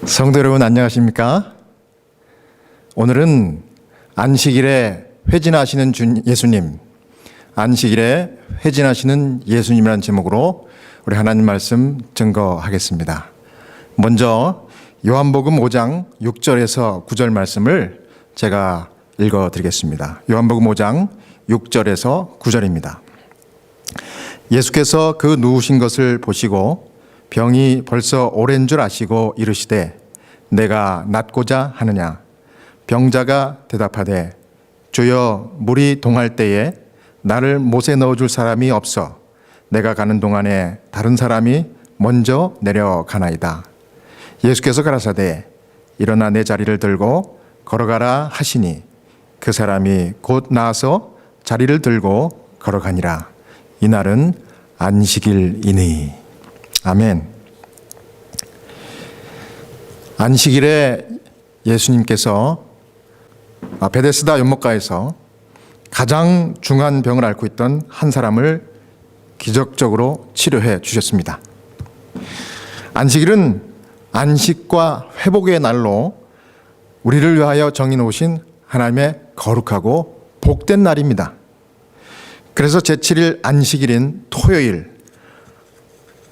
성도 여러분 안녕하십니까? 오늘은 안식일에 회진하시는 예수님, 안식일에 회진하시는 예수님이라는 제목으로 우리 하나님 말씀 증거하겠습니다. 먼저 요한복음 5장 6절에서 9절 말씀을 제가 읽어드리겠습니다. 요한복음 5장 6절에서 9절입니다. 예수께서 그 누우신 것을 보시고 병이 벌써 오랜 줄 아시고 이르시되 내가 낫고자 하느냐. 병자가 대답하되 주여 물이 동할 때에 나를 못에 넣어줄 사람이 없어 내가 가는 동안에 다른 사람이 먼저 내려가나이다. 예수께서 가라사대 일어나 내 자리를 들고 걸어가라 하시니 그 사람이 곧 나아서 자리를 들고 걸어가니라. 이날은 안식일이니. 아멘. 안식일에 예수님께서 베데스다 연못가에서 가장 중한 병을 앓고 있던 한 사람을 기적적으로 치료해 주셨습니다. 안식일은 안식과 회복의 날로 우리를 위하여 정해 놓으신 하나님의 거룩하고 복된 날입니다. 그래서 제7일 안식일인 토요일,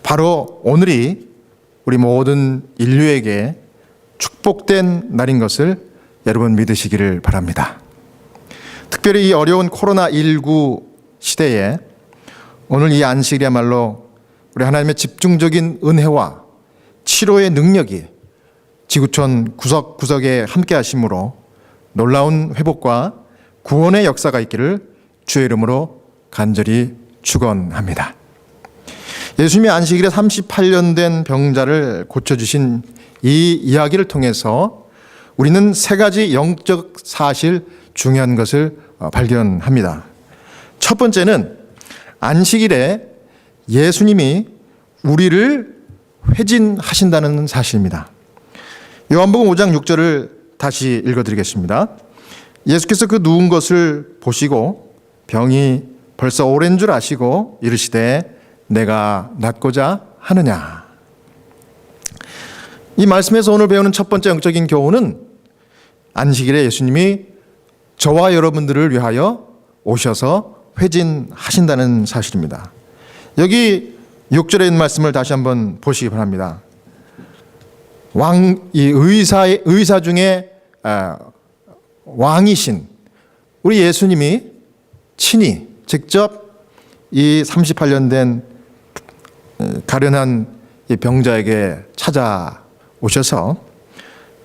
바로 오늘이 우리 모든 인류에게 축복된 날인 것을 여러분 믿으시기를 바랍니다. 특별히 이 어려운 코로나19 시대에 오늘 이 안식일이야말로 우리 하나님의 집중적인 은혜와 치료의 능력이 지구촌 구석구석에 함께 하심으로 놀라운 회복과 구원의 역사가 있기를 주의 이름으로 간절히 축원합니다. 예수님이 안식일에 38년 된 병자를 고쳐주신 이 이야기를 통해서 우리는 세 가지 영적 사실, 중요한 것을 발견합니다. 첫 번째는 안식일에 예수님이 우리를 회진하신다는 사실입니다. 요한복음 5장 6절을 다시 읽어드리겠습니다. 예수께서 그 누운 것을 보시고 병이 벌써 오랜 줄 아시고 이르시되 내가 낫고자 하느냐. 이 말씀에서 오늘 배우는 첫 번째 영적인 교훈은 안식일에 예수님이 저와 여러분들을 위하여 오셔서 회진하신다는 사실입니다. 여기 6절에 있는 말씀을 다시 한번 보시기 바랍니다. 의사 중에 왕이신 우리 예수님이 친히 직접 이 38년 된 가련한 이 병자에게 찾아오셔서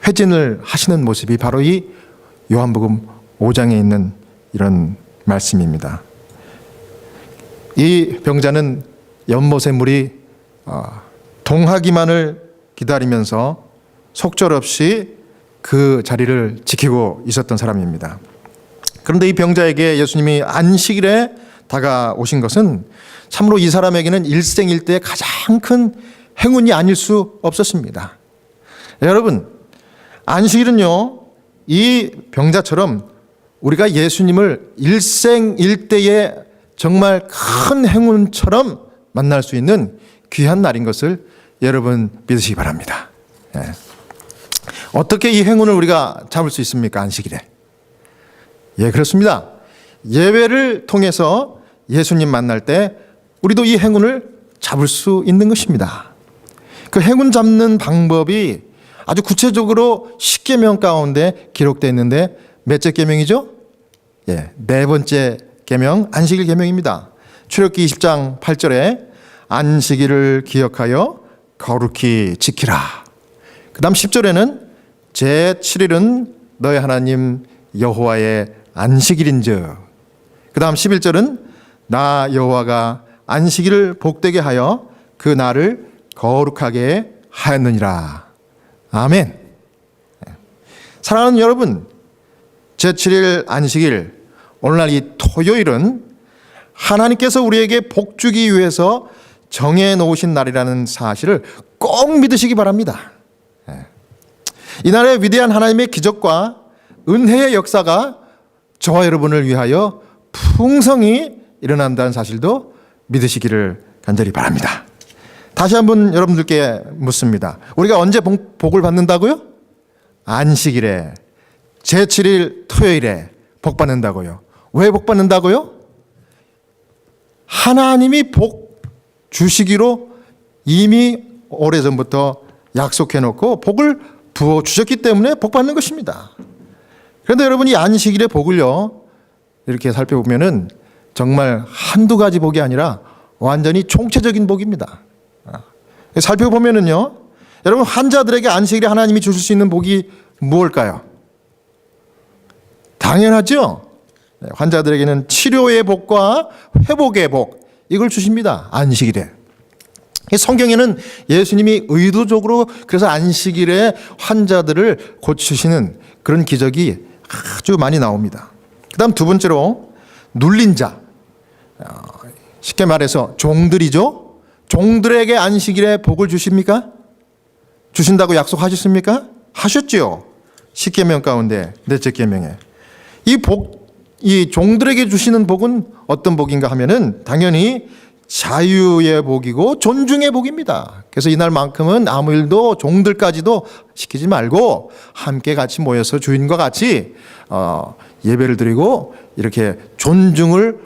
회진을 하시는 모습이 바로 이 요한복음 5장에 있는 이런 말씀입니다. 이 병자는 연못의 물이 동하기만을 기다리면서 속절없이 그 자리를 지키고 있었던 사람입니다. 그런데 이 병자에게 예수님이 안식일에 다가오신 것은 참으로 이 사람에게는 일생일대의 가장 큰 행운이 아닐 수 없었습니다. 여러분, 안식일은요, 이 병자처럼 우리가 예수님을 일생일대의 정말 큰 행운처럼 만날 수 있는 귀한 날인 것을 여러분 믿으시기 바랍니다. 어떻게 이 행운을 우리가 잡을 수 있습니까? 안식일에. 그렇습니다. 예배를 통해서 예수님 만날 때 우리도 이 행운을 잡을 수 있는 것입니다. 그 행운 잡는 방법이 아주 구체적으로 10계명 가운데 기록되어 있는데 몇째 계명이죠? 네 번째 계명, 안식일 계명입니다. 출애굽기 20장 8절에 안식일을 기억하여 거룩히 지키라. 그 다음 10절에는 제7일은 너희 하나님 여호와의 안식일인즉. 그 다음 11절은 나 여호와가 안식일을 복되게 하여 그 날을 거룩하게 하였느니라. 아멘. 사랑하는 여러분, 제7일 안식일, 오늘날 이 토요일은 하나님께서 우리에게 복 주기 위해서 정해 놓으신 날이라는 사실을 꼭 믿으시기 바랍니다. 이날의 위대한 하나님의 기적과 은혜의 역사가 저와 여러분을 위하여 풍성히 일어난다는 사실도 믿으시기를 간절히 바랍니다. 다시 한번 여러분들께 묻습니다. 우리가 언제 복을 받는다고요? 안식일에, 제7일 토요일에 복 받는다고요. 왜 복 받는다고요? 하나님이 복 주시기로 이미 오래전부터 약속해놓고 복을 부어주셨기 때문에 복 받는 것입니다. 그런데 여러분이 안식일의 복을요, 이렇게 살펴보면은 정말 한두 가지 복이 아니라 완전히 총체적인 복입니다. 살펴보면은요, 여러분 환자들에게 안식일에 하나님이 주실 수 있는 복이 무엇일까요? 당연하죠. 환자들에게는 치료의 복과 회복의 복, 이걸 주십니다. 안식일에. 성경에는 예수님이 의도적으로 그래서 안식일에 환자들을 고치시는 그런 기적이 아주 많이 나옵니다. 그 다음 두 번째로 눌린 자, 쉽게 말해서 종들이죠. 종들에게 안식일에 복을 주십니까? 주신다고 약속하셨습니까? 하셨죠. 십계명 가운데 넷째 계명에. 이 종들에게 주시는 복은 어떤 복인가 하면은 당연히 자유의 복이고 존중의 복입니다. 그래서 이날만큼은 아무 일도 종들까지도 시키지 말고 함께 같이 모여서 주인과 같이 예배를 드리고 이렇게 존중을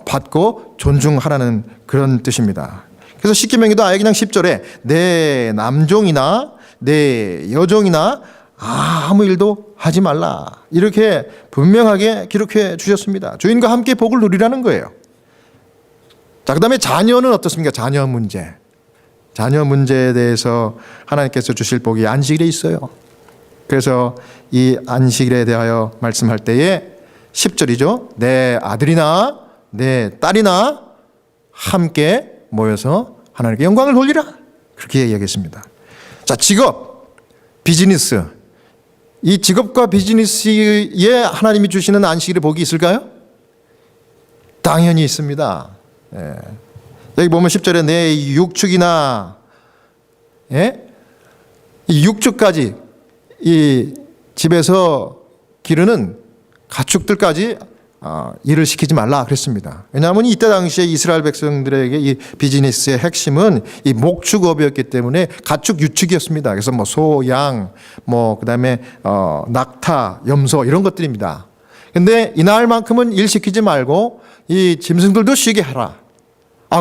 받고 존중하라는 그런 뜻입니다. 그래서 십계명에도 아예 그냥 10절에 내 남종이나 내 여종이나 아무 일도 하지 말라, 이렇게 분명하게 기록해 주셨습니다. 주인과 함께 복을 누리라는 거예요. 자, 그 다음에 자녀는 어떻습니까? 자녀 문제. 자녀 문제에 대해서 하나님께서 주실 복이 안식일에 있어요. 그래서 이 안식일에 대하여 말씀할 때에 10절이죠. 내 아들이나 내 딸이나 함께 모여서 하나님께 영광을 돌리라, 그렇게 얘기했습니다. 자, 직업, 비즈니스. 이 직업과 비즈니스에 하나님이 주시는 안식일의 복이 있을까요? 당연히 있습니다. 예. 여기 보면 10절에 내 육축이나, 예? 이 육축까지 이 집에서 기르는 가축들까지 일을 시키지 말라 그랬습니다. 왜냐하면 이때 당시에 이스라엘 백성들에게 이 비즈니스의 핵심은 이 목축업이었기 때문에 가축 유축이었습니다. 그래서 뭐 소, 양, 뭐 그다음에 낙타, 염소 이런 것들입니다. 근데 이날만큼은 일 시키지 말고 이 짐승들도 쉬게 하라.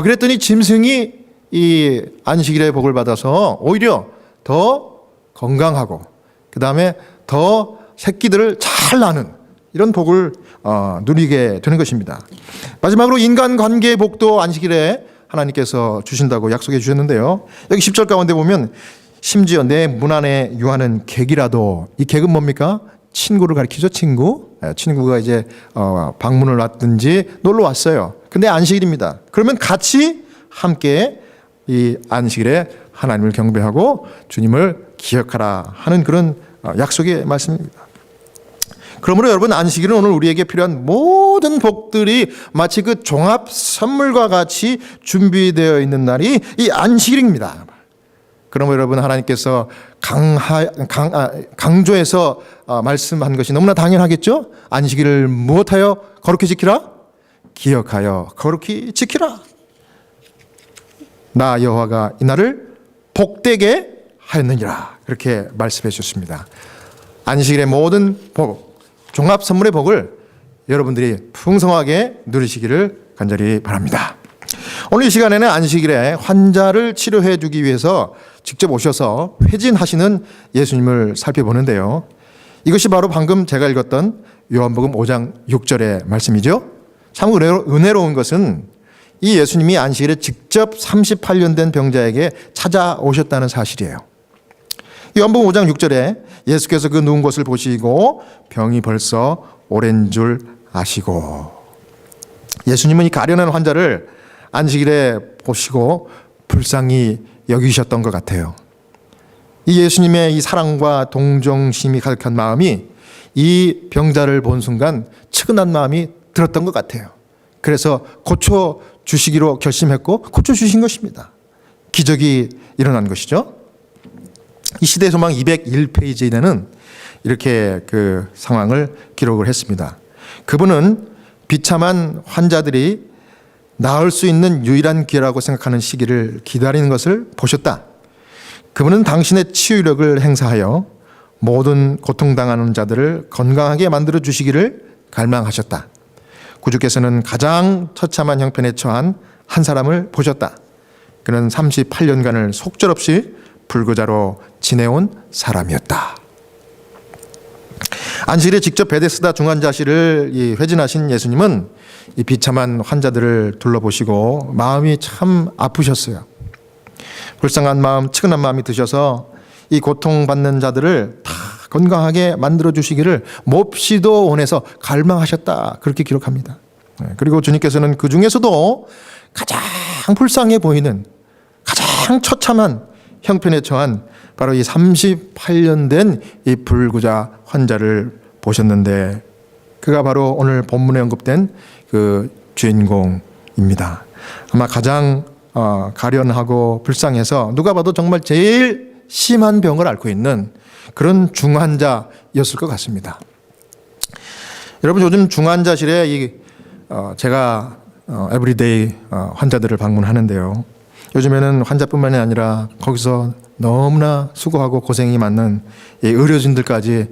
그랬더니 짐승이 이 안식일의 복을 받아서 오히려 더 건강하고 그다음에 더 새끼들을 잘 낳는 이런 복을 누리게 되는 것입니다. 마지막으로 인간관계의 복도 안식일에 하나님께서 주신다고 약속해 주셨는데요. 여기 10절 가운데 보면 심지어 내 문 안에 유하는 객이라도, 이 객은 뭡니까? 친구를 가리키죠. 친구가 이제 방문을 왔든지 놀러 왔어요. 근데 안식일입니다. 그러면 같이 함께 이 안식일에 하나님을 경배하고 주님을 기억하라 하는 그런 약속의 말씀입니다. 그러므로 여러분, 안식일은 오늘 우리에게 필요한 모든 복들이 마치 그 종합 선물과 같이 준비되어 있는 날이 이 안식일입니다. 그러므로 여러분, 하나님께서 강조해서 말씀한 것이 너무나 당연하겠죠? 안식일을 무엇하여 거룩히 지키라? 기억하여 거룩히 지키라. 나 여호와가 이 날을 복되게 하였느니라, 그렇게 말씀해 주셨습니다. 안식일의 모든 복, 종합 선물의 복을 여러분들이 풍성하게 누리시기를 간절히 바랍니다. 오늘 이 시간에는 안식일에 환자를 치료해 주기 위해서 직접 오셔서 회진하시는 예수님을 살펴보는데요. 이것이 바로 방금 제가 읽었던 요한복음 5장 6절의 말씀이죠. 참 은혜로운 것은 이 예수님이 안식일에 직접 38년 된 병자에게 찾아오셨다는 사실이에요. 요한복음 5장 6절에 예수께서 그 누운 것을 보시고 병이 벌써 오랜 줄 아시고, 예수님은 이 가련한 환자를 안식일에 보시고 불쌍히 여기셨던 것 같아요. 이 예수님의 이 사랑과 동정심이 가득한 마음이 이 병자를 본 순간 측은한 마음이 들었던 것 같아요. 그래서 고쳐주시기로 결심했고 고쳐주신 것입니다. 기적이 일어난 것이죠. 이 시대의 소망 201페이지에는 이렇게 그 상황을 기록을 했습니다. 그분은 비참한 환자들이 나을 수 있는 유일한 기회라고 생각하는 시기를 기다리는 것을 보셨다. 그분은 당신의 치유력을 행사하여 모든 고통당하는 자들을 건강하게 만들어 주시기를 갈망하셨다. 구주께서는 가장 처참한 형편에 처한 한 사람을 보셨다. 그는 38년간을 속절없이 불구자로 지내온 사람이었다. 안식일에 직접 베데스다 중환자실을 회진하신 예수님은 이 비참한 환자들을 둘러보시고 마음이 참 아프셨어요. 불쌍한 마음, 측은한 마음이 드셔서 이 고통받는 자들을 다 건강하게 만들어 주시기를 몹시도 원해서 갈망하셨다. 그렇게 기록합니다. 그리고 주님께서는 그 중에서도 가장 불쌍해 보이는 가장 처참한 형편에 처한 바로 이 38년 된 이 불구자 환자를 보셨는데 그가 바로 오늘 본문에 언급된 그 주인공입니다. 아마 가장 가련하고 불쌍해서 누가 봐도 정말 제일 심한 병을 앓고 있는 그런 중환자였을 것 같습니다. 여러분 요즘 중환자실에 제가 에브리데이 환자들을 방문하는데요. 요즘에는 환자뿐만이 아니라 거기서 너무나 수고하고 고생이 많은 의료진들까지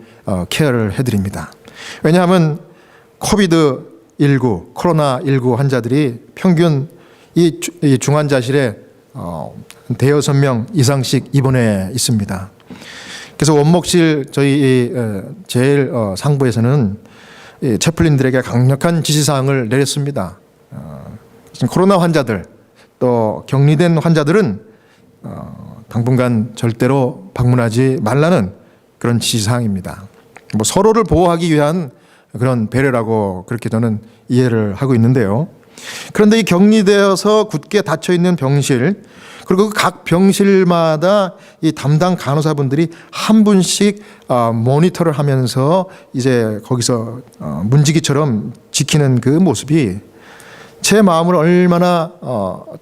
케어를 해드립니다. 왜냐하면 코비드19, 코로나19 환자들이 평균 이 중환자실에 대여섯 명 이상씩 입원해 있습니다. 그래서 원목실 저희 제일 상부에서는 채플린들에게 강력한 지시사항을 내렸습니다. 코로나 환자들 또 격리된 환자들은 당분간 절대로 방문하지 말라는 그런 지시사항입니다. 뭐 서로를 보호하기 위한 그런 배려라고 그렇게 저는 이해를 하고 있는데요. 그런데 이 격리되어서 굳게 닫혀 있는 병실 그리고 각 병실마다 이 담당 간호사분들이 한 분씩 모니터를 하면서 이제 거기서 문지기처럼 지키는 그 모습이 제 마음을 얼마나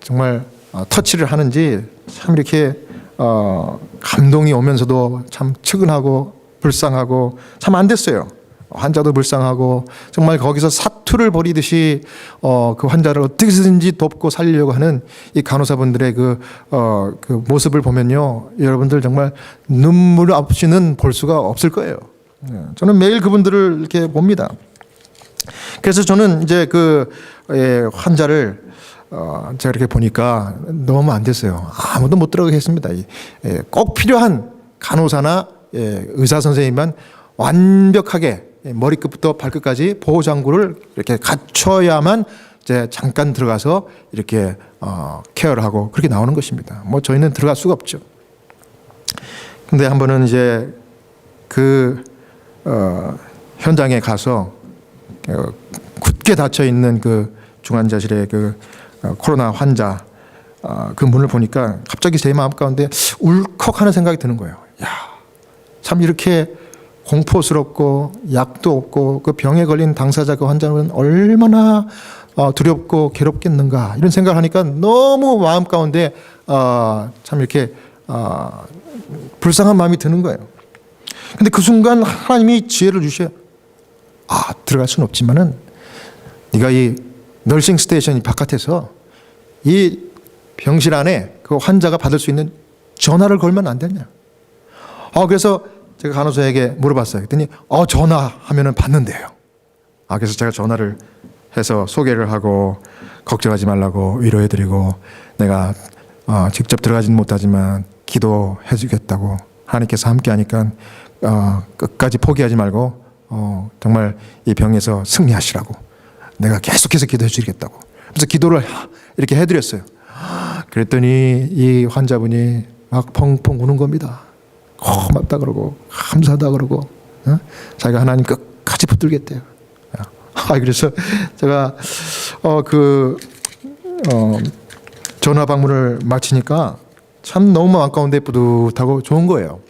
정말 터치를 하는지 참 이렇게 감동이 오면서도 참 측은하고 불쌍하고 참 안 됐어요. 환자도 불쌍하고 정말 거기서 사투를 벌이듯이 그 환자를 어떻게든지 돕고 살리려고 하는 이 간호사분들의 그 모습을 보면요, 여러분들 정말 눈물 없이는 볼 수가 없을 거예요. 저는 매일 그분들을 이렇게 봅니다. 그래서 저는 이제 환자를 제가 이렇게 보니까 너무 안 됐어요. 아무도 못 들어가게 했습니다. 꼭 필요한 간호사나 의사 선생님만 완벽하게 머리끝부터 발끝까지 보호장구를 이렇게 갖춰야만 이제 잠깐 들어가서 이렇게 케어를 하고 그렇게 나오는 것입니다. 뭐 저희는 들어갈 수가 없죠. 근데 한 번은 이제 현장에 가서 굳게 닫혀 있는 그 중환자실의 코로나 환자 그 문을 보니까 갑자기 제 마음 가운데 울컥하는 생각이 드는 거예요. 야, 참 이렇게 공포스럽고 약도 없고 그 병에 걸린 당사자 그 환자는 얼마나 두렵고 괴롭겠는가 이런 생각을 하니까 너무 마음 가운데 참 이렇게 불쌍한 마음이 드는 거예요. 근데 그 순간 하나님이 지혜를 주셔요. 들어갈 수는 없지만은 네가 이 널싱 스테이션 바깥에서 이 병실 안에 그 환자가 받을 수 있는 전화를 걸면 안 되냐. 그래서 제가 간호사에게 물어봤어요. 그랬더니 전화하면은 받는데요. 그래서 제가 전화를 해서 소개를 하고 걱정하지 말라고 위로해드리고 내가 직접 들어가지는 못하지만 기도해 주겠다고 하나님께서 함께하니까 끝까지 포기하지 말고 정말 이 병에서 승리하시라고 내가 계속해서 기도해 주겠다고 그래서 기도를 이렇게 해드렸어요. 그랬더니 이 환자분이 막 펑펑 우는 겁니다. 고맙다 그러고 감사하다 그러고 자기가 하나님 끝까지 붙들겠대요. 그래서 제가 전화 방문을 마치니까 참 너무 마음 가운데 뿌듯하고 좋은 거예요.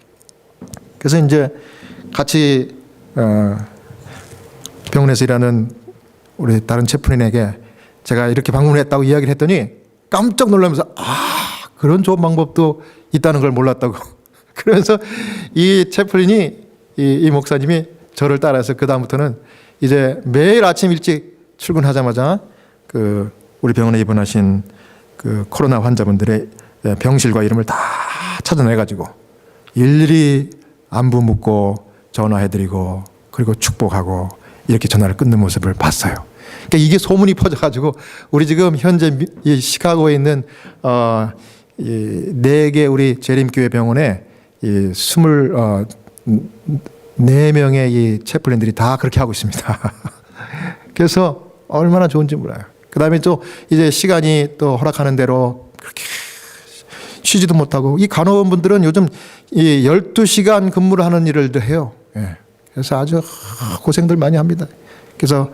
그래서 이제 같이 병원에서 일하는 우리 다른 채플린에게 제가 이렇게 방문했다고 이야기를 했더니 깜짝 놀라면서 그런 좋은 방법도 있다는 걸 몰랐다고 그래서 이 채플린이 이 목사님이 저를 따라서 그 다음부터는 이제 매일 아침 일찍 출근하자마자 그 우리 병원에 입원하신 그 코로나 환자분들의 병실과 이름을 다 찾아내가지고 일일이 안부 묻고 전화해드리고 그리고 축복하고 이렇게 전화를 끊는 모습을 봤어요. 그러니까 이게 소문이 퍼져가지고 우리 지금 현재 이 시카고에 있는 4개 우리 재림교회 병원에 24명의 이 채플린들이 다 그렇게 하고 있습니다. 그래서 얼마나 좋은지 몰라요. 그 다음에 또 이제 시간이 또 허락하는 대로 그렇게 쉬지도 못하고 이 간호원분들은 요즘 이 12시간 근무를 하는 일을 해요. 예. 그래서 아주 고생들 많이 합니다. 그래서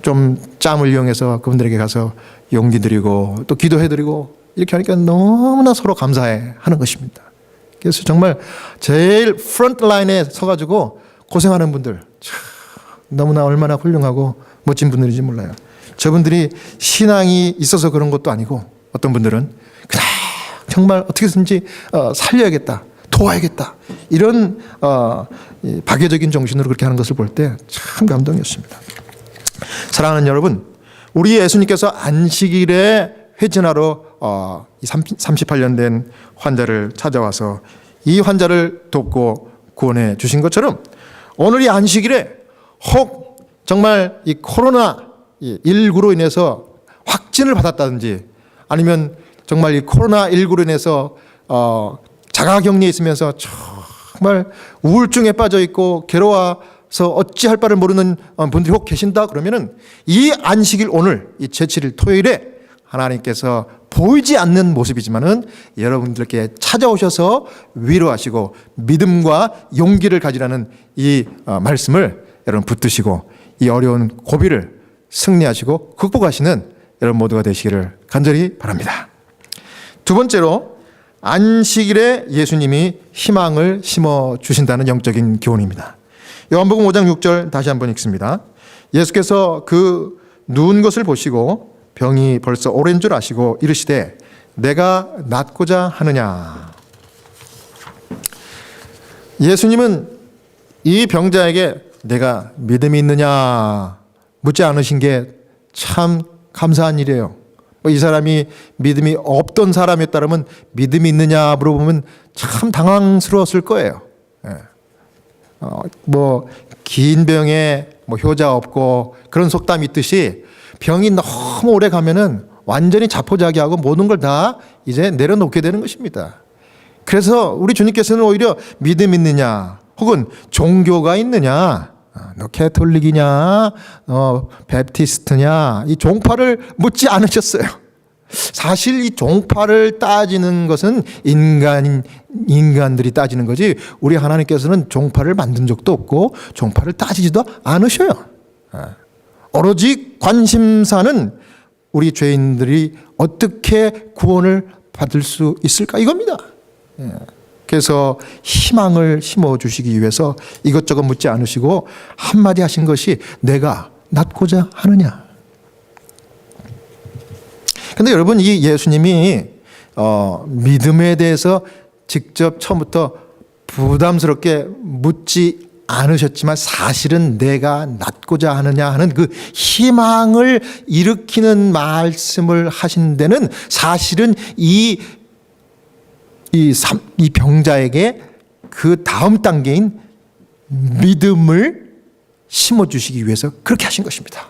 좀 짬을 이용해서 그분들에게 가서 용기 드리고 또 기도해 드리고 이렇게 하니까 너무나 서로 감사해 하는 것입니다. 그래서 정말 제일 프런트 라인에 서가지고 고생하는 분들 참 너무나 얼마나 훌륭하고 멋진 분들인지 몰라요. 저분들이 신앙이 있어서 그런 것도 아니고 어떤 분들은 그냥 정말 어떻게든지 살려야겠다, 도와야겠다 이런 박애적인 정신으로 그렇게 하는 것을 볼 때 참 감동이었습니다. 사랑하는 여러분, 우리 예수님께서 안식일에 회진하러 38년 된 환자를 찾아와서 이 환자를 돕고 구원해 주신 것처럼 오늘 이 안식일에 혹 정말 이 코로나19로 인해서 확진을 받았다든지 아니면 정말 이 코로나19로 인해서 자가격리에 있으면서 정말 우울증에 빠져 있고 괴로워서 어찌할 바를 모르는 분들이 혹 계신다 그러면은 이 안식일 오늘 이 제7일 토요일에 하나님께서 보이지 않는 모습이지만은 여러분들께 찾아오셔서 위로하시고 믿음과 용기를 가지라는 이 말씀을 여러분 붙드시고 이 어려운 고비를 승리하시고 극복하시는 여러분 모두가 되시기를 간절히 바랍니다. 두 번째로 안식일에 예수님이 희망을 심어 주신다는 영적인 교훈입니다. 요한복음 5장 6절 다시 한번 읽습니다. 예수께서 그 누운 것을 보시고 병이 벌써 오랜 줄 아시고 이르시되 내가 낫고자 하느냐. 예수님은 이 병자에게 내가 믿음이 있느냐 묻지 않으신 게 참 감사한 일이에요. 이 사람이 믿음이 없던 사람이었다면 믿음이 있느냐 물어보면 참 당황스러웠을 거예요. 긴 병에 효자 없고 그런 속담이 있듯이 병이 너무 오래 가면은 완전히 자포자기하고 모든 걸 다 이제 내려놓게 되는 것입니다. 그래서 우리 주님께서는 오히려 믿음 있느냐 혹은 종교가 있느냐 너 캐톨릭이냐 베프티스트냐 이 종파를 묻지 않으셨어요. 사실 이 종파를 따지는 것은 인간들이 따지는 거지 우리 하나님께서는 종파를 만든 적도 없고 종파를 따지지도 않으셔요. 오로지 관심사는 우리 죄인들이 어떻게 구원을 받을 수 있을까 이겁니다. 그래서 희망을 심어주시기 위해서 이것저것 묻지 않으시고 한마디 하신 것이 내가 낫고자 하느냐. 그런데 여러분 이 예수님이 믿음에 대해서 직접 처음부터 부담스럽게 묻지 않으셨지만 사실은 내가 낫고자 하느냐 하는 그 희망을 일으키는 말씀을 하신 데는 사실은 이 병자에게 그 다음 단계인 믿음을 심어주시기 위해서 그렇게 하신 것입니다.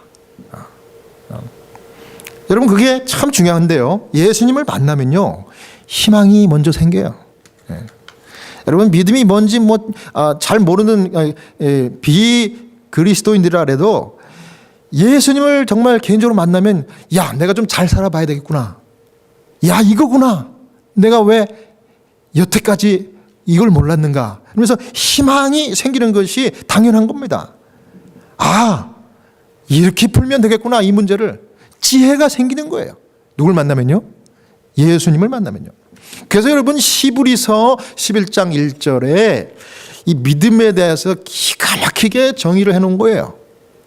여러분 그게 참 중요한데요. 예수님을 만나면요 희망이 먼저 생겨요. 여러분 믿음이 뭔지 잘 모르는 비그리스도인들이라도 예수님을 정말 개인적으로 만나면 야 내가 좀 잘 살아봐야 되겠구나. 야 이거구나. 내가 왜 여태까지 이걸 몰랐는가. 그러면서 희망이 생기는 것이 당연한 겁니다. 아 이렇게 풀면 되겠구나 이 문제를. 지혜가 생기는 거예요. 누굴 만나면요? 예수님을 만나면요. 그래서 여러분 히브리서 11장 1절에 이 믿음에 대해서 기가 막히게 정의를 해놓은 거예요.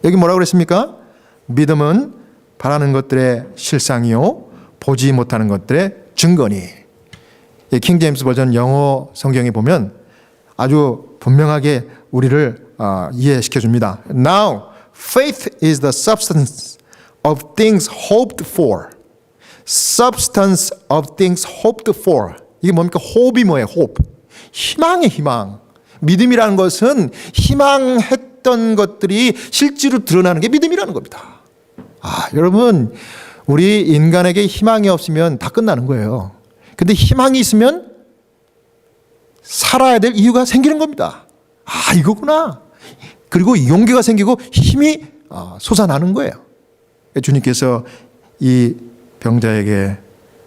여기 뭐라고 그랬습니까? 믿음은 바라는 것들의 실상이요 보지 못하는 것들의 증거니. 킹 제임스 버전 영어 성경에 보면 아주 분명하게 우리를 이해시켜 줍니다. Now faith is the substance of things hoped for. substance of things hoped for. 이게 뭡니까? hope이 뭐예요? hope. 희망의 희망. 믿음이라는 것은 희망했던 것들이 실제로 드러나는 게 믿음이라는 겁니다. 여러분, 우리 인간에게 희망이 없으면 다 끝나는 거예요. 근데 희망이 있으면 살아야 될 이유가 생기는 겁니다. 이거구나. 그리고 용기가 생기고 힘이 솟아나는 거예요. 주님께서 이 병자에게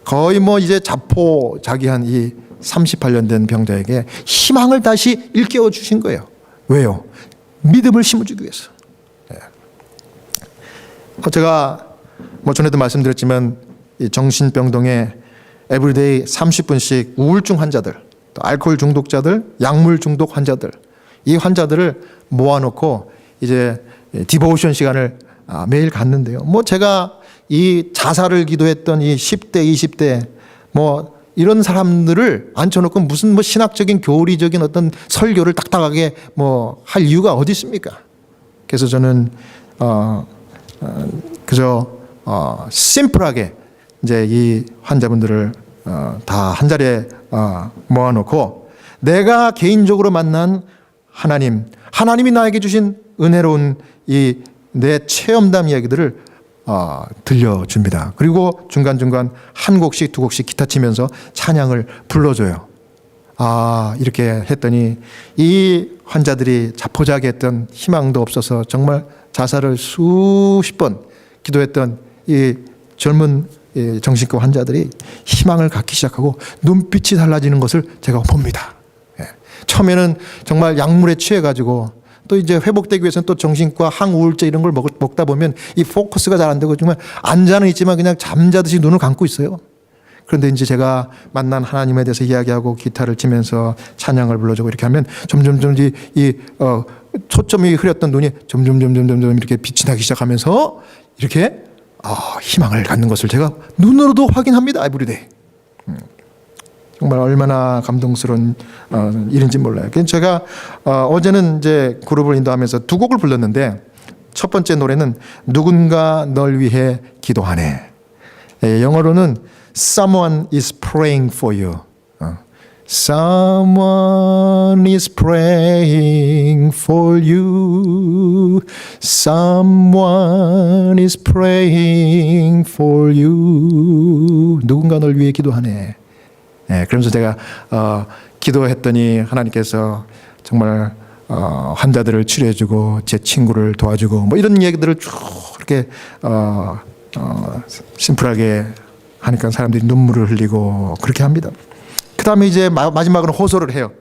거의 이제 자포자기한 이 38년 된 병자에게 희망을 다시 일깨워 주신 거예요. 왜요? 믿음을 심어주기 위해서. 제가 전에도 말씀드렸지만 이 정신병동에 에브리데이 30분씩 우울증 환자들, 또 알코올 중독자들, 약물 중독 환자들, 이 환자들을 모아놓고 이제 디보션 시간을 매일 갖는데요. 제가 이 자살을 기도했던 이 10대, 20대 이런 사람들을 앉혀놓고 무슨 신학적인 교리적인 어떤 설교를 딱딱하게 할 이유가 어디 있습니까? 그래서 저는 그저 심플하게 이제 이 환자분들을 다 한 자리에 모아놓고 내가 개인적으로 만난 하나님이 나에게 주신 은혜로운 이 내 체험담 이야기들을 들려줍니다. 그리고 중간중간 한 곡씩 두 곡씩 기타 치면서 찬양을 불러줘요. 이렇게 했더니 이 환자들이 자포자기했던 희망도 없어서 정말 자살을 수십 번 기도했던 이 젊은 정신과 환자들이 희망을 갖기 시작하고 눈빛이 달라지는 것을 제가 봅니다. 처음에는 정말 약물에 취해가지고 또 이제 회복되기 위해서는 또 정신과 항우울제 이런 걸 먹다 보면 이 포커스가 잘 안 되고 정말 앉아는 있지만 그냥 잠자듯이 눈을 감고 있어요. 그런데 이제 제가 만난 하나님에 대해서 이야기하고 기타를 치면서 찬양을 불러주고 이렇게 하면 점점 초점이 흐렸던 눈이 점점 이렇게 빛이 나기 시작하면서 이렇게 희망을 갖는 것을 제가 눈으로도 확인합니다. 에브리데이. 정말 얼마나 감동스러운 일인지 몰라요. 제가 어제는 이제 그룹을 인도하면서 두 곡을 불렀는데 첫 번째 노래는 누군가 널 위해 기도하네. 영어로는 Someone is praying for you. Someone is praying for you. Someone is praying for you. 누군가 널 위해 기도하네. 그러면서 제가 기도했더니 하나님께서 정말 환자들을 치료해주고 제 친구를 도와주고 이런 얘기들을 쭉 이렇게 심플하게 하니까 사람들이 눈물을 흘리고 그렇게 합니다. 그 다음에 이제 마지막으로 호소를 해요.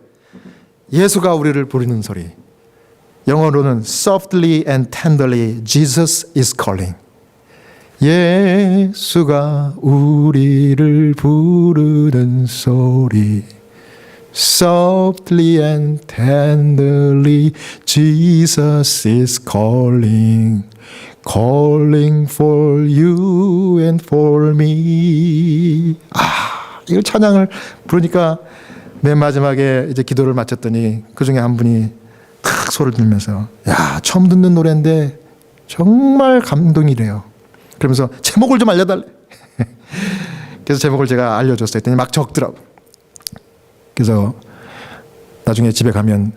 예수가 우리를 부르는 소리. 영어로는 softly and tenderly Jesus is calling. 예수가 우리를 부르는 소리. Softly and tenderly Jesus is calling. Calling for you and for me. 이걸 찬양을 부르니까 맨 마지막에 이제 기도를 마쳤더니 그 중에 한 분이 탁 소리를 들면서 처음 듣는 노래인데 정말 감동이래요. 그러면서 제목을 좀 알려달래. 그래서 제목을 제가 알려줬어요. 했더니 막 적더라고. 그래서 나중에 집에 가면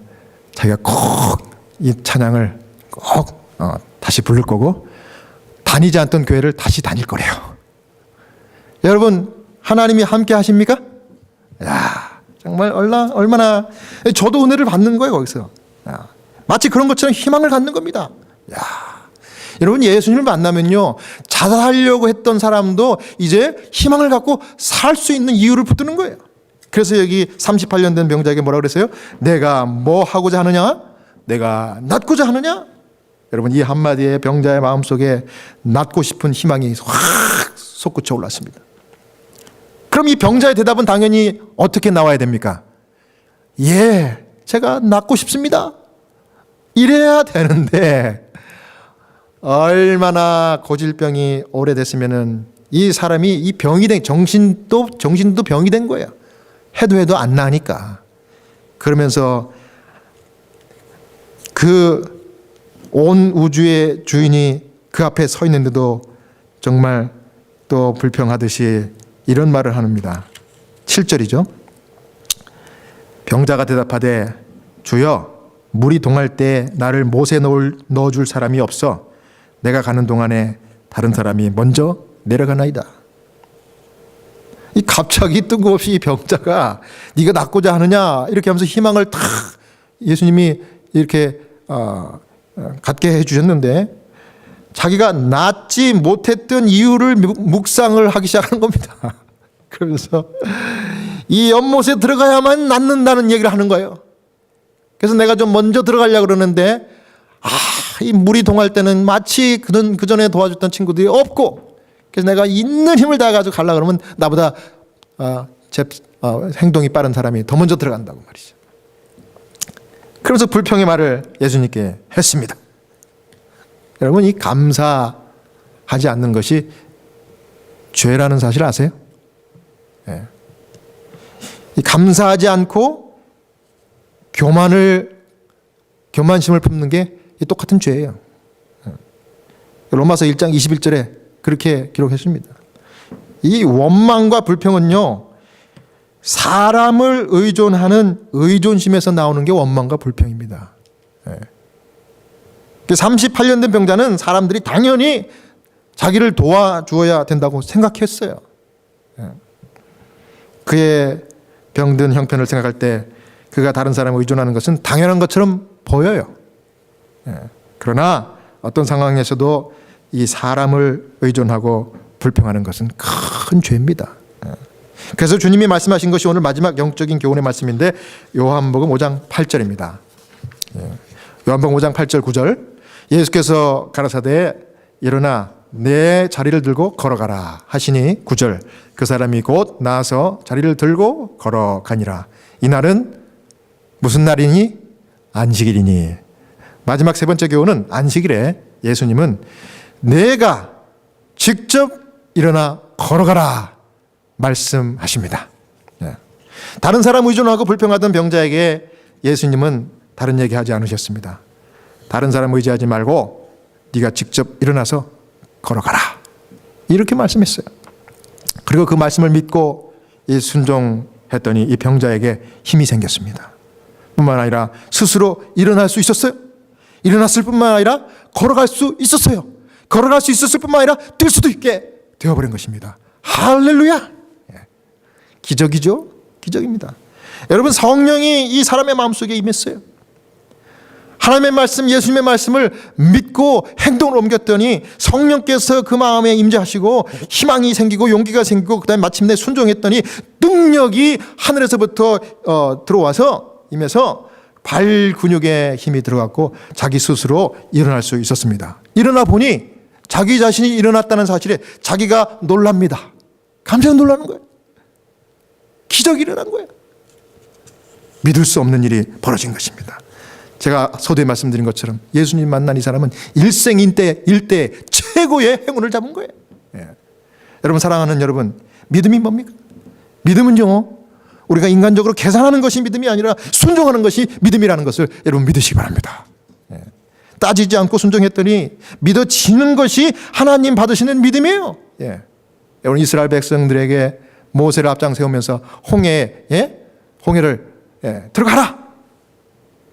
자기가 꼭 이 찬양을 꼭 다시 부를 거고 다니지 않던 교회를 다시 다닐 거래요. 여러분 하나님이 함께 하십니까? 정말 얼마나 저도 은혜를 받는 거예요. 거기서 마치 그런 것처럼 희망을 갖는 겁니다. 여러분 예수님을 만나면요 자살하려고 했던 사람도 이제 희망을 갖고 살 수 있는 이유를 붙드는 거예요. 그래서 여기 38년 된 병자에게 뭐라고 그랬어요? 내가 뭐 하고자 하느냐? 내가 낫고자 하느냐? 여러분 이 한마디에 병자의 마음속에 낫고 싶은 희망이 확 솟구쳐 올랐습니다. 그럼 이 병자의 대답은 당연히 어떻게 나와야 됩니까? 제가 낫고 싶습니다. 이래야 되는데 얼마나 고질병이 오래됐으면은 이 사람이 이 병이 된 정신도 병이 된 거예요. 해도 안 나니까. 그러면서 그 온 우주의 주인이 그 앞에 서 있는데도 정말 또 불평하듯이 이런 말을 합니다. 7절이죠. 병자가 대답하되 주여 물이 동할 때 나를 못에 넣어줄 사람이 없어 내가 가는 동안에 다른 사람이 먼저 내려가나이다. 이 갑자기 뜬금없이 병자가 네가 낫고자 하느냐 이렇게 하면서 희망을 탁 예수님이 이렇게 갖게 해주셨는데 자기가 낫지 못했던 이유를 묵상을 하기 시작하는 겁니다. 그러면서 이 연못에 들어가야만 낫는다는 얘기를 하는 거예요. 그래서 내가 좀 먼저 들어가려고 그러는데 이 물이 동할 때는 마치 그 전에 도와줬던 친구들이 없고 그래서 내가 있는 힘을 다해가지고 가려고 그러면 나보다 행동이 빠른 사람이 더 먼저 들어간다고 말이죠. 그래서 불평의 말을 예수님께 했습니다. 여러분 이 감사하지 않는 것이 죄라는 사실 아세요? 네. 이 감사하지 않고 교만심을 품는 게 똑같은 죄예요. 로마서 1장 21절에 그렇게 기록했습니다. 이 원망과 불평은요 사람을 의존하는 의존심에서 나오는 게 원망과 불평입니다. 38년 된 병자는 사람들이 당연히 자기를 도와주어야 된다고 생각했어요. 그의 병든 형편을 생각할 때 그가 다른 사람을 의존하는 것은 당연한 것처럼 보여요. 그러나 어떤 상황에서도 이 사람을 의존하고 불평하는 것은 큰 죄입니다. 그래서 주님이 말씀하신 것이 오늘 마지막 영적인 교훈의 말씀인데 요한복음 5장 8절입니다. 요한복음 5장 8절 9절 예수께서 가라사대 일어나 내 자리를 들고 걸어가라 하시니 9절 그 사람이 곧 나아서 자리를 들고 걸어가니라. 이날은 무슨 날이니? 안식일이니. 마지막 세 번째 교훈은 안식일에 예수님은 내가 직접 일어나 걸어가라 말씀하십니다. 다른 사람 의존하고 불평하던 병자에게 예수님은 다른 얘기하지 않으셨습니다. 다른 사람 의지하지 말고 네가 직접 일어나서 걸어가라 이렇게 말씀했어요. 그리고 그 말씀을 믿고 순종했더니 이 병자에게 힘이 생겼습니다. 뿐만 아니라 스스로 일어날 수 있었어요. 일어났을 뿐만 아니라 걸어갈 수 있었어요. 걸어갈 수 있었을 뿐만 아니라 뛸 수도 있게 되어버린 것입니다. 할렐루야. 기적이죠. 기적입니다. 여러분 성령이 이 사람의 마음속에 임했어요. 하나님의 말씀, 예수님의 말씀을 믿고 행동을 옮겼더니 성령께서 그 마음에 임재하시고 희망이 생기고 용기가 생기고 그다음에 마침내 순종했더니 능력이 하늘에서부터 들어와서 임해서 발 근육에 힘이 들어갔고 자기 스스로 일어날 수 있었습니다. 일어나 보니 자기 자신이 일어났다는 사실에 자기가 놀랍니다. 감사히 놀라는 거예요. 기적이 일어난 거예요. 믿을 수 없는 일이 벌어진 것입니다. 제가 서두에 말씀드린 것처럼 예수님 만난 이 사람은 일생일대 최고의 행운을 잡은 거예요. 여러분 사랑하는 여러분 믿음이 뭡니까? 믿음은요 우리가 인간적으로 계산하는 것이 믿음이 아니라 순종하는 것이 믿음이라는 것을 여러분 믿으시기 바랍니다. 따지지 않고 순종했더니 믿어지는 것이 하나님 받으시는 믿음이에요. 여러분 이스라엘 백성들에게 모세를 앞장세우면서 홍해를 들어가라.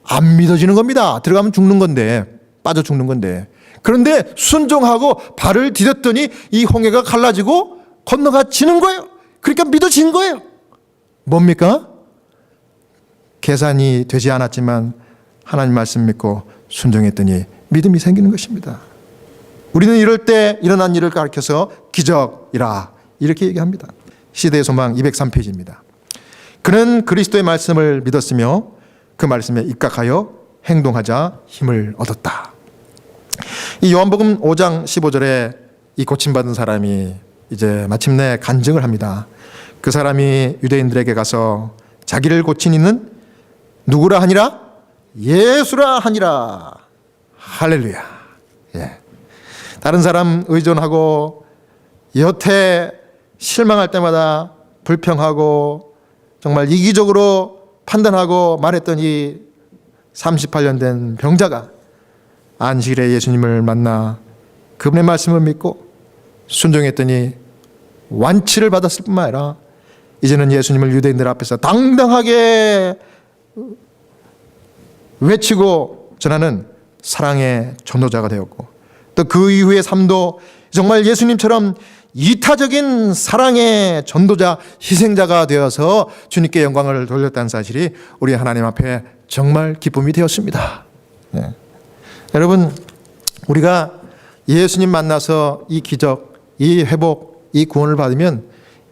안 믿어지는 겁니다. 들어가면 죽는 건데 빠져 죽는 건데 그런데 순종하고 발을 디뎠더니 이 홍해가 갈라지고 건너가 지는 거예요. 그러니까 믿어진 거예요. 뭡니까? 계산이 되지 않았지만 하나님 말씀 믿고 순종했더니 믿음이 생기는 것입니다. 우리는 이럴 때 일어난 일을 가르쳐서 기적이라 이렇게 얘기합니다. 시대의 소망 203페이지입니다. 그는 그리스도의 말씀을 믿었으며 그 말씀에 입각하여 행동하자 힘을 얻었다. 이 요한복음 5장 15절에 이 고침받은 사람이 이제 마침내 간증을 합니다. 그 사람이 유대인들에게 가서 자기를 고친 이는 누구라 하니라? 예수라 하니라. 할렐루야. 다른 사람 의존하고 여태 실망할 때마다 불평하고 정말 이기적으로 판단하고 말했더니 38년 된 병자가 안식일에 예수님을 만나 그분의 말씀을 믿고 순종했더니 완치를 받았을 뿐만 아니라 이제는 예수님을 유대인들 앞에서 당당하게 외치고 전하는 사랑의 전도자가 되었고, 또 그 이후의 삶도 정말 예수님처럼 이타적인 사랑의 전도자, 희생자가 되어서 주님께 영광을 돌렸다는 사실이 우리 하나님 앞에 정말 기쁨이 되었습니다. 네. 여러분, 우리가 예수님 만나서 이 기적, 이 회복, 이 구원을 받으면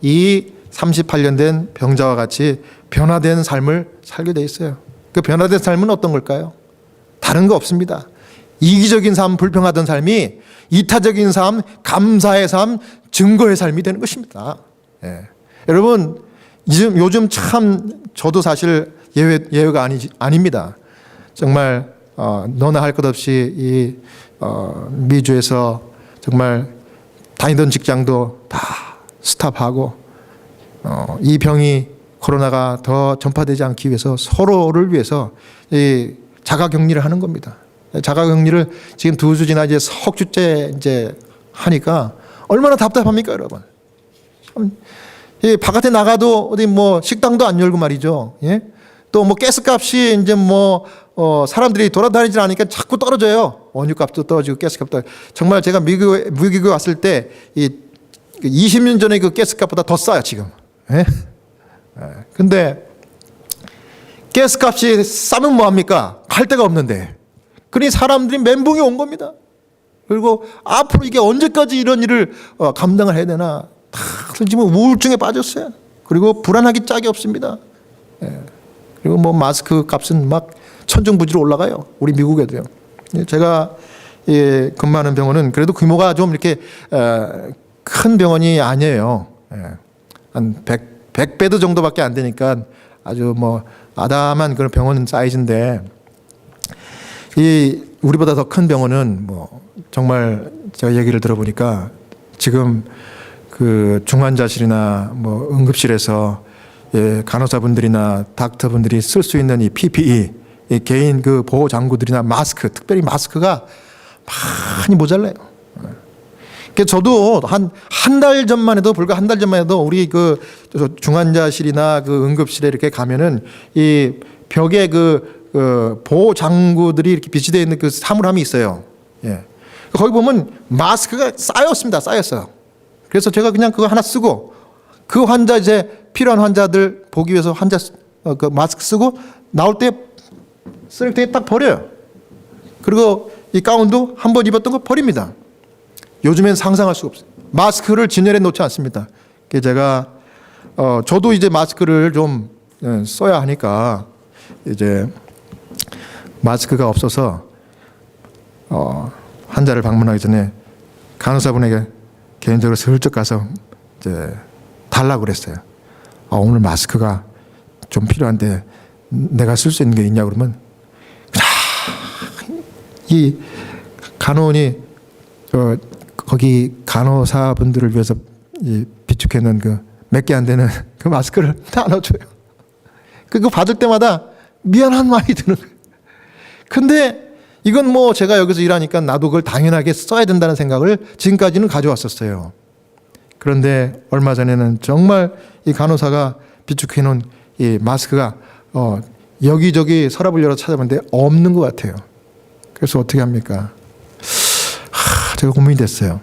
이 38년 된 병자와 같이 변화된 삶을 살게 돼 있어요. 그 변화된 삶은 어떤 걸까요? 다른 거 없습니다. 이기적인 삶, 불평하던 삶이 이타적인 삶, 감사의 삶, 증거의 삶이 되는 것입니다. 예. 여러분, 요즘 참 저도 사실 예외가 아닙니다. 정말 너나 할 것 없이 이 미주에서 정말 다니던 직장도 다 스탑하고 이 병이 코로나가 더 전파되지 않기 위해서 서로를 위해서 이 자가격리를 하는 겁니다. 자가격리를 지금 2주 지나 이제 석 주째 이제 하니까 얼마나 답답합니까, 여러분? 바깥에 나가도 어디 뭐 식당도 안 열고 말이죠. 예? 또 뭐 가스값이 이제 뭐 사람들이 돌아다니질 않으니까 자꾸 떨어져요. 원유값도 떨어지고 가스값도. 정말 제가 미국에 왔을 때 이 20년 전에 그 가스값보다 더 싸요, 지금. 예? 근데 가스값이 싸면 뭐 합니까? 갈 데가 없는데. 그러니 사람들이 멘붕이 온 겁니다. 그리고 앞으로 이게 언제까지 이런 일을 감당을 해야 되나. 다 지금 우울증에 빠졌어요. 그리고 불안하기 짝이 없습니다. 예. 그리고 뭐 마스크 값은 막 천정부지로 올라가요. 우리 미국에도요. 제가 근무하는 병원은 그래도 규모가 좀 이렇게 큰 병원이 아니에요. 예. 한 100베드 정도밖에 안 되니까 아주 뭐 아담한 그런 병원 사이즈인데, 이 우리보다 더 큰 병원은 뭐 정말 제가 얘기를 들어보니까 지금 그 중환자실이나 뭐 응급실에서 간호사분들이나 닥터분들이 쓸 수 있는 이 PPE, 이 개인 그 보호 장구들이나 마스크, 특별히 마스크가 많이 모자라요. 그러니까 저도 한 달 전만 해도, 불과 한 달 전만 해도 우리 그 중환자실이나 그 응급실에 이렇게 가면은 이 벽에 그 보호 장구들이 이렇게 비치되어 있는 그 사물함이 있어요. 예. 거기 보면 마스크가 쌓였어요. 그래서 제가 그냥 그거 하나 쓰고, 그 환자 이제 필요한 환자들 보기 위해서 그 마스크 쓰고 나올 때 쓰레기통에 딱 버려요. 그리고 이 가운도 한 번 입었던 거 버립니다. 요즘엔 상상할 수가 없어요. 마스크를 진열해 놓지 않습니다. 그래서 제가 저도 이제 마스크를 좀 써야 하니까 이제 마스크가 없어서 환자를 방문하기 전에 간호사분에게 개인적으로 슬쩍 가서 이제 달라고 그랬어요. 오늘 마스크가 좀 필요한데 내가 쓸 수 있는 게 있냐 그러면 이 간호원이 거기 간호사분들을 위해서 비축해 놓은 그 몇 개 안 되는 그 마스크를 다 넣어줘요. 그거 받을 때마다 미안한 마음이 드는 거예요. 근데 이건 뭐 제가 여기서 일하니까 나도 그걸 당연하게 써야 된다는 생각을 지금까지는 가져왔었어요. 그런데 얼마 전에는 정말 이 간호사가 비축해 놓은 이 마스크가 여기저기 서랍을 열어 찾아봤는데 없는 것 같아요. 그래서 어떻게 합니까? 제가 고민이 됐어요.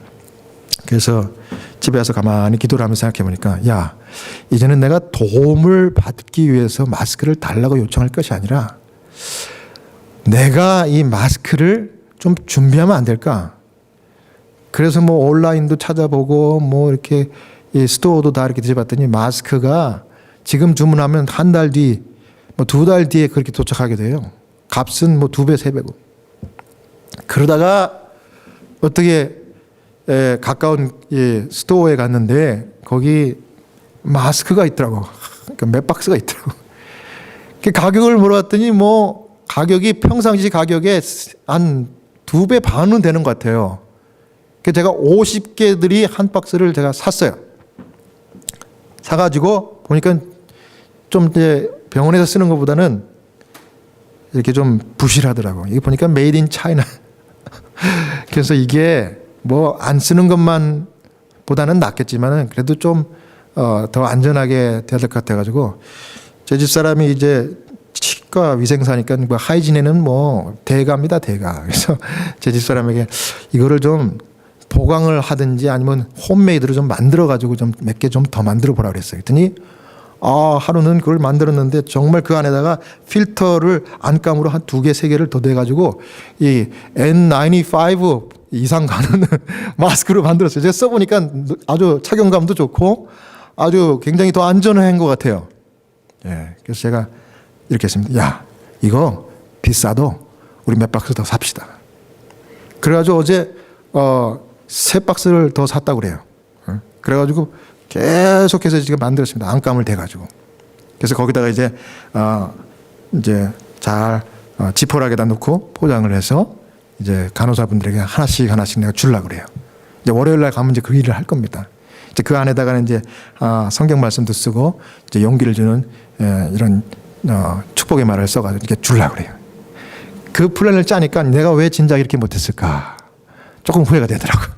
그래서 집에 와서 가만히 기도를 하면서 생각해 보니까, 야, 이제는 내가 도움을 받기 위해서 마스크를 달라고 요청할 것이 아니라 내가 이 마스크를 좀 준비하면 안 될까? 그래서 뭐 온라인도 찾아보고 뭐 이렇게 이 스토어도 다 이렇게 뒤져봤더니 마스크가 지금 주문하면 한 달 뒤, 뭐 2달 뒤에 그렇게 도착하게 돼요. 값은 뭐 2배, 3배고. 그러다가 어떻게 가까운 스토어에 갔는데 거기 마스크가 있더라고. 그러니까 몇 박스가 있더라고. 그 가격을 물어봤더니 뭐 가격이 평상시 가격에 한 2배 반은 되는 것 같아요. 그래서 제가 50개들이 한 박스를 제가 샀어요. 사가지고 보니까 좀 이제 병원에서 쓰는 것보다는 이렇게 좀 부실하더라고. 이게 보니까 메이드 인 차이나. 그래서 이게 뭐 안 쓰는 것만 보다는 낫겠지만은 그래도 좀 더 안전하게 돼야 될 것 같아가지고 제 집사람이 이제 치과 위생사니까 뭐 하이진에는 뭐 대가입니다, 대가. 그래서 제 집사람에게 이거를 좀 보강을 하든지 아니면 홈메이드로 좀 만들어 가지고 좀 몇 개 좀 더 만들어 보라 그랬어요. 그랬더니 하루는 그걸 만들었는데 정말 그 안에다가 필터를 안감으로 한 2개, 3개를 더 대가지고 이 N95 이상 가는 마스크를 만들었어요. 제가 써보니까 아주 착용감도 좋고 아주 굉장히 더 안전한 것 같아요. 예, 그래서 제가 이렇게 했습니다. 야, 이거 비싸도 우리 몇 박스 더 삽시다. 그래가지고 어제 3박스를 더 샀다고 그래요. 그래가지고 계속해서 지금 만들었습니다. 안감을 대가지고. 그래서 거기다가 이제 잘 지퍼락에다 넣고 포장을 해서 이제 간호사분들에게 하나씩 내가 주려고 그래요. 이제 월요일 날 가면 이제 그 일을 할 겁니다. 이제 그 안에다가는 이제 성경 말씀도 쓰고 이제 용기를 주는 이런 축복의 말을 써가지고 이렇게 주려고 그래요. 그 플랜을 짜니까 내가 왜 진작 이렇게 못했을까 조금 후회가 되더라고요.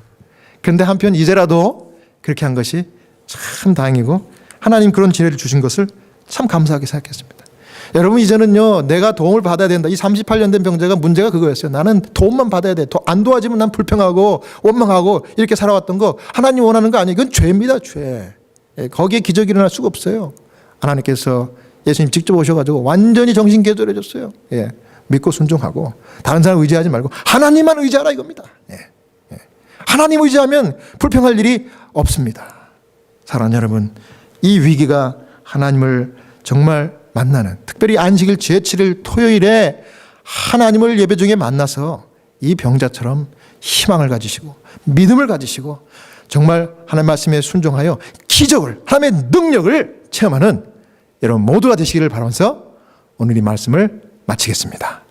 그런데 한편 이제라도 그렇게 한 것이 참 다행이고 하나님 그런 지혜를 주신 것을 참 감사하게 생각했습니다. 여러분 이제는요 내가 도움을 받아야 된다. 이 38년 된 병자가 문제가 그거였어요. 나는 도움만 받아야 돼. 안 도와주면 난 불평하고 원망하고 이렇게 살아왔던 거 하나님 원하는 거 아니에요. 이건 죄입니다. 죄. 거기에 기적이 일어날 수가 없어요. 하나님께서 예수님 직접 오셔가지고 완전히 정신 개조해 줬어요. 예. 믿고 순종하고 다른 사람 의지하지 말고 하나님만 의지하라 이겁니다. 예. 예. 하나님 의지하면 불평할 일이 없습니다. 사랑하는 여러분, 이 위기가 하나님을 정말 만나는 특별히 안식일 제7일 토요일에 하나님을 예배 중에 만나서 이 병자처럼 희망을 가지시고 믿음을 가지시고 정말 하나님 말씀에 순종하여 기적을 하나님의 능력을 체험하는 여러분 모두가 되시기를 바라면서 오늘 이 말씀을 마치겠습니다.